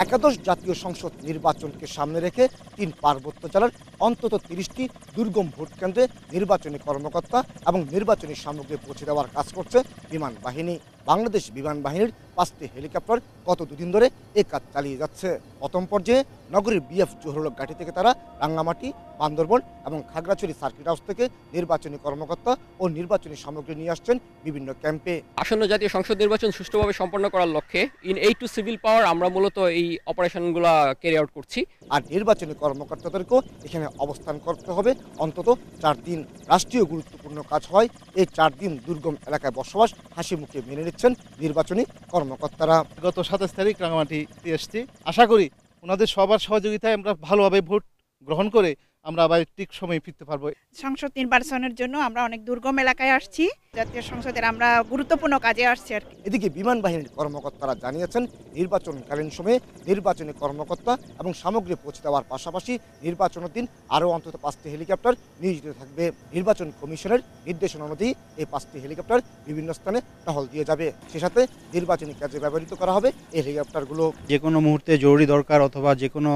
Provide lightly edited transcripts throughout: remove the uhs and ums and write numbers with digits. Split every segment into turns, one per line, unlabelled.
একাদশ জাতীয় সংসদ নির্বাচনকে সামনে রেখে ৩ পার্বত্য জেলার অন্তত ৩০টি দুর্গম ভোট কেন্দ্রে নির্বাচনী কর্মকর্তা এবং নির্বাচনী সামগ্রী পৌঁছে দেওয়ার কাজ করছে বিমান বাহিনী। বাংলাদেশ বিমান বাহিনীর 5টি হেলিকপ্টার গত দুদিন ধরে এ কাজ চালিয়ে যাচ্ছে। প্রথম পর্যায়ে নগরীর বিএফ জহুরুল ঘাঁটি থেকে তারা রাঙ্গামাটি, বান্দরবন এবং খাগড়াছড়ি সার্কিট হাউস থেকে নির্বাচনী কর্মকর্তা ও নির্বাচনী সামগ্রী নিয়ে আসছেন বিভিন্ন ক্যাম্পে।
আসন্ন জাতীয় সংসদ নির্বাচন সুষ্ঠুভাবে সম্পন্ন করার লক্ষ্যে ইন এইড টু সিভিল পাওয়ার আমরা মূলত এই অপারেশনগুলো ক্যারি আউট করছি।
আর নির্বাচনী কর্মকর্তাদেরকেও এখানে অবস্থান করতে হবে অন্তত 4 দিন। রাষ্ট্রীয় গুরুত্বপূর্ণ কাজ হয় এই 4 দিন দুর্গম এলাকায় বসবাস হাসি মুখে মেনে নিচ্ছেন নির্বাচনী কর্মকর্তারা।
গত 27 তারিখ রাঙামাটিতে এসেছি। আশা করি ওনাদের সবার সহযোগিতায় আমরা ভালোভাবে ভোট গ্রহণ করে আমরা আবার ঠিক সময়ে ফিরতে পারবো।
সংসদ নির্বাচনের জন্য আমরা অনেক দুর্গম এলাকায় আসছি। জাতীয় সংসদের আমরা গুরুত্বপূর্ণ কাজে আসছি আর কি।
এদিকে বিমান বাহিনীর কর্মকর্তারা জানিয়েছেন নির্বাচনকালীন সময়ে নির্বাচনী কর্মকর্তা এবং সামগ্রী পৌঁছে দেওয়ার পাশাপাশি নির্বাচনের দিন আরও অন্তত 5টি হেলিকপ্টার নিয়োজিত থাকবে। নির্বাচন কমিশনের নির্দেশনা অনুযায়ী এই 5টি হেলিকপ্টার বিভিন্ন স্থানে টহল দিয়ে যাবে। সে সাথে নির্বাচনী কাজে ব্যবহৃত করা হবে এই হেলিকপ্টারগুলো।
যে কোনো মুহূর্তে জরুরি দরকার অথবা যে কোনো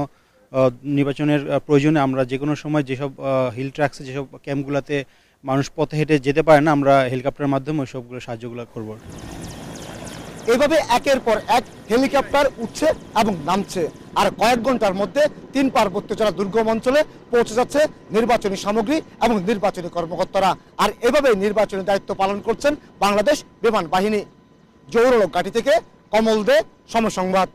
নির্বাচনের প্রয়োজনে আমরা যে কোনো সময় যেসব হিল ট্র্যাক্সে যেসব ক্যাম্পগুলোতে মানুষ পথে হেঁটে যেতে পারে না, আমরা হেলিকপ্টারের মাধ্যমে ওই সবগুলো সাহায্যগুলো করব।
এভাবে একের পর এক হেলিকপ্টার উঠছে এবং নামছে, আর কয়েক ঘন্টার মধ্যে 3 পার্বত্য জেলা দুর্গম অঞ্চলে পৌঁছে যাচ্ছে নির্বাচনী সামগ্রী এবং নির্বাচনী কর্মকর্তারা। আর এভাবে নির্বাচনী দায়িত্ব পালন করছেন বাংলাদেশ বিমান বাহিনী। জহুরুল ঘাঁটি থেকে কমল দে, সময় সংবাদ।